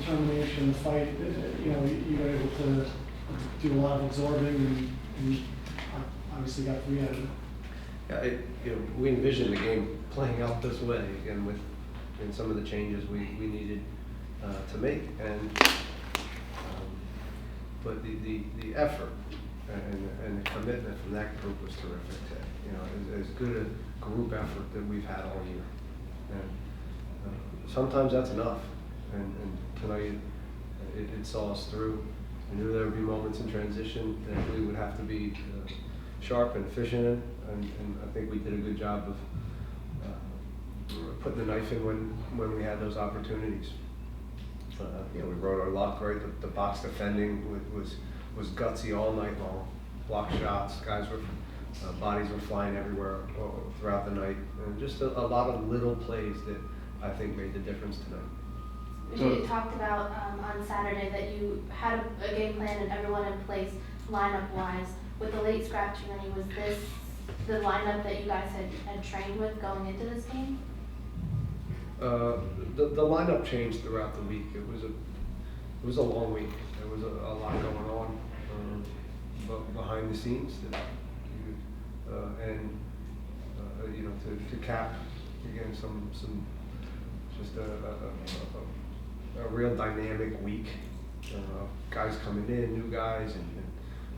determination, the fight, you were able to do a lot of absorbing and obviously got three out of it. Yeah, we envisioned the game playing out this way, again, with some of the changes we needed to make, and but the effort and the commitment from that group was terrific. As good a group effort that we've had all year, and sometimes that's enough. And tonight it saw us through. I knew there would be moments in transition that we would have to be sharp and efficient in, and I think we did a good job of putting the knife in when we had those opportunities. We wrote our luck right. The box defending was gutsy all night long. Block shots, guys were bodies were flying everywhere throughout the night, and just a lot of little plays that I think made the difference tonight. You talked about on Saturday that you had a game plan and everyone in place lineup-wise. With the late scratch many, was this the lineup that you guys had trained with going into this game? The lineup changed throughout the week. It was a long week. There was a lot going on behind the scenes to cap again some just a real dynamic week. Guys coming in, new guys, and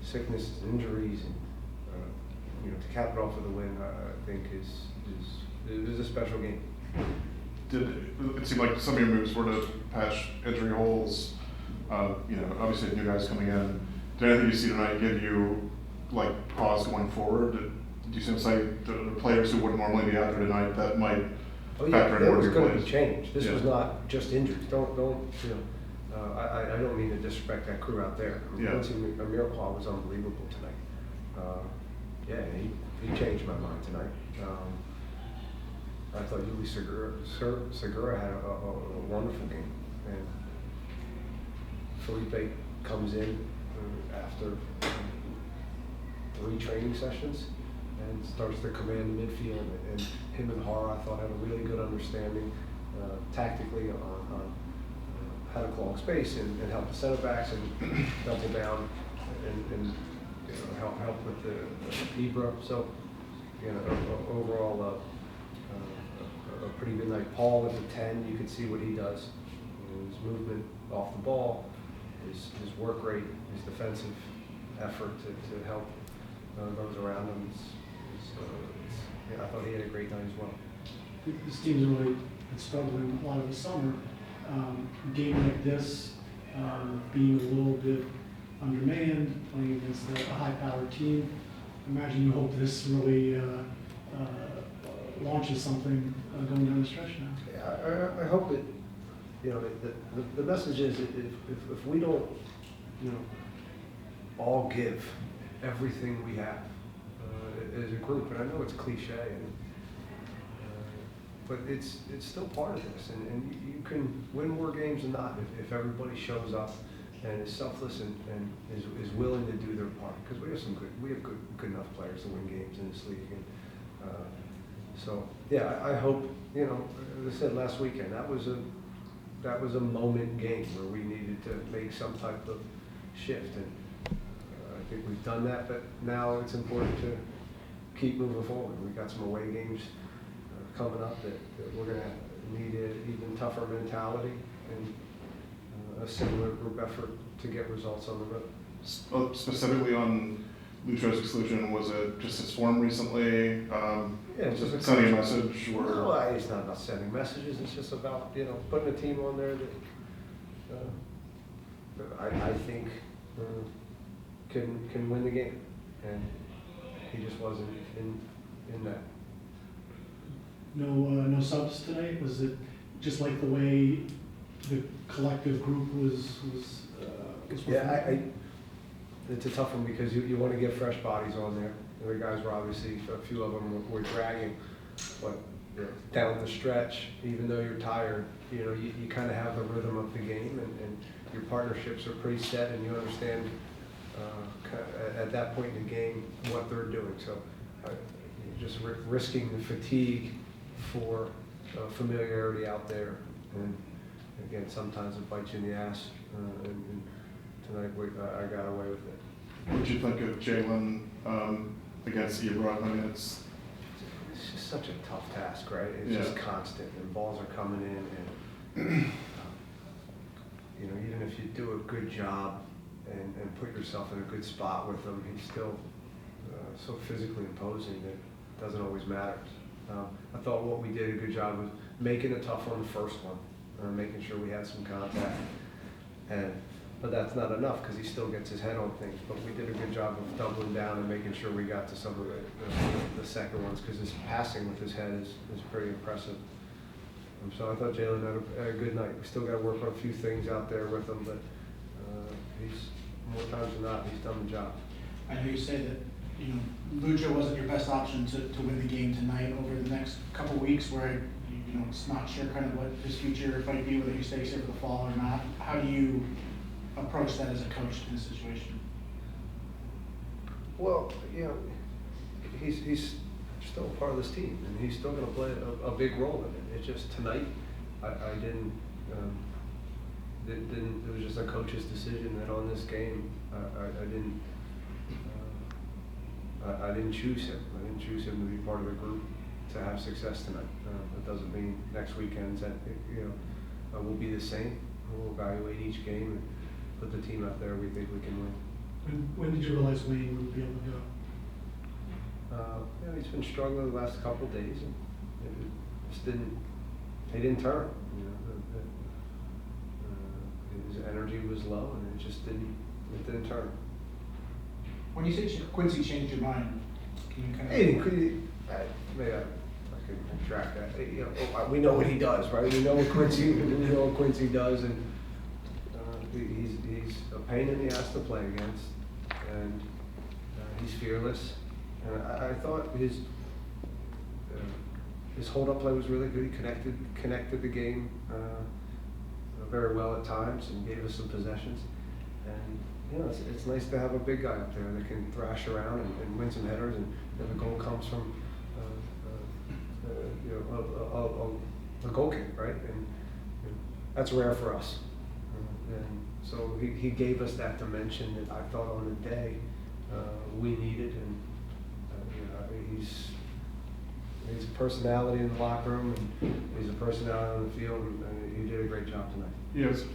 sickness and injuries, and to cap it off with a win, I think is a special game. Did it seem like some of your moves were to patch injury holes? Obviously new guys coming in. Did anything you see tonight give you pause going forward? Did you sense the players who wouldn't normally be out there tonight that might factor in There order was to going to plays? be change. This was not just injuries. I don't mean to disrespect that crew out there. Quincy Amirquan was unbelievable tonight. He changed my mind tonight. I thought Yuli Segura had a wonderful game, and Felipe comes in after 3 training sessions and starts to command the midfield, and him and Hara I thought had a really good understanding tactically on how to clog space and help the center backs and double down and help with the Ibra. So overall a pretty good night. Paul is a 10. You can see what he does. His movement off the ball, his work rate, his defensive effort to help those around him. I thought he had a great night as well. This team's really been struggling a lot of the summer. A game like this, being a little bit undermanned, playing against a high-powered team. Imagine you hope this really launches something going down the stretch now. Yeah, I hope that the message is if we don't all give everything we have as a group, and I know it's cliche, but it's still part of this, and you can win more games than not if everybody shows up and is selfless and is willing to do their part, because we have good enough players to win games in this league. And I hope, as I said last weekend, that was a moment game where we needed to make some type of shift, and I think we've done that, but now it's important to keep moving forward. We've got some away games coming up that we're going to need an even tougher mentality and a similar group effort to get results on the road. Specifically on Lutro's exclusion, was it just his form recently? It's was just it sending a message? Or? No, it's not about sending messages. It's just about putting a team on there that I think can win the game, and he just wasn't in that. No subs tonight. Was it just like the way the collective group was It's a tough one because you want to get fresh bodies on there. The guys were obviously, a few of them were dragging, but down the stretch, even though you're tired, you kind of have the rhythm of the game, and your partnerships are pretty set, and you understand at that point in the game what they're doing. So just risking the fatigue for familiarity out there, and again, sometimes it bites you in the ass, and tonight I got away with it. What did you think of Jalen against Ebron? I mean, it's just such a tough task, right? It's just Yeah. constant, and balls are coming in, and even if you do a good job and put yourself in a good spot with him, he's still so physically imposing that it doesn't always matter. I thought what we did a good job was making it tough on the first one, making sure we had some contact, but that's not enough because he still gets his head on things. But we did a good job of doubling down and making sure we got to some of the second ones because his passing with his head is pretty impressive. So I thought Jalen had a good night. We still got to work on a few things out there with him, but he's more times than not he's done the job. I know you say that, Lucha wasn't your best option to win the game tonight. Over the next couple of weeks where, it's not sure kind of what his future might be, whether he stays here for the fall or not, how do you approach that as a coach in this situation? Well, he's still a part of this team, and he's still going to play a big role in it. It's just tonight, I didn't. It was just a coach's decision that on this game, I didn't choose him. I didn't choose him to be part of the group to have success tonight. That doesn't mean next weekend's that we'll be the same. We'll evaluate each game and put the team out there we think we can win. When did you realize Wayne would be able to go? He's been struggling the last couple of days, and he didn't turn. His energy was low, and it didn't turn. When you say Quincy changed your mind, can you kind of? Maybe I can track that. We know what he does, right? We know what Quincy does, and he's a pain in the ass to play against, and he's fearless. And I thought his hold-up play was really good. He connected the game very well at times and gave us some possessions. And it's nice to have a big guy up there that can thrash around and win some headers, and the goal comes from a goal kick, right? And that's rare for us. And so he gave us that dimension that I thought on the day we needed, and he's a personality in the locker room, and he's a personality on the field, and he did a great job tonight.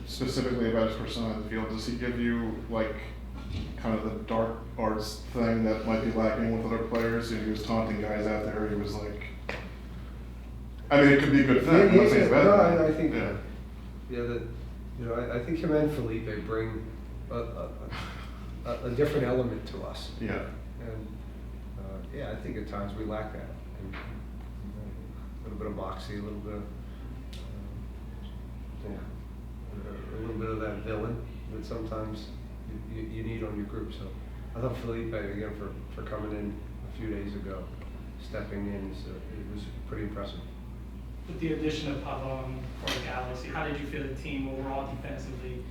Specifically about his personality on the field, does he give you like kind of the dark arts thing that might be lacking with other players? He was taunting guys out there. He was like, I mean, it could be a good thing. I'm not saying it's bad. No, I think I think him and Felipe bring a different element to us. Yeah. And I think at times we lack that. And, a little bit of moxie, a little bit of that villain that sometimes you need on your group. So I thought Felipe, again, for coming in a few days ago, stepping in, it was pretty impressive. With the addition of Pavon for the Galaxy, how did you feel the team overall defensively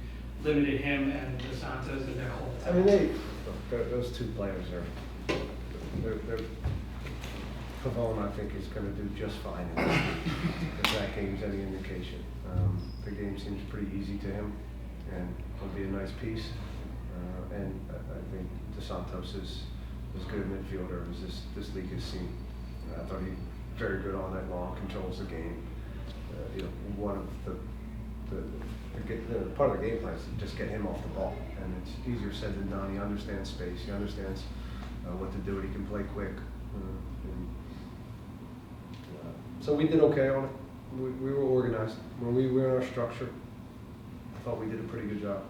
limited him and the Santos and their whole attack? I mean, those two players are. Pavon, I think, is going to do just fine in this game, if that game's any indication. The game seems pretty easy to him, and it'll be a nice piece. And I think DeSantos is as good a midfielder as this league has seen. I thought he very good all night long, controls the game. One of the part of the game plan is to just get him off the ball, and it's easier said than done. He understands space. He understands what to do. He can play quick. So we did okay on it. We were organized. When we were in our structure, I thought we did a pretty good job.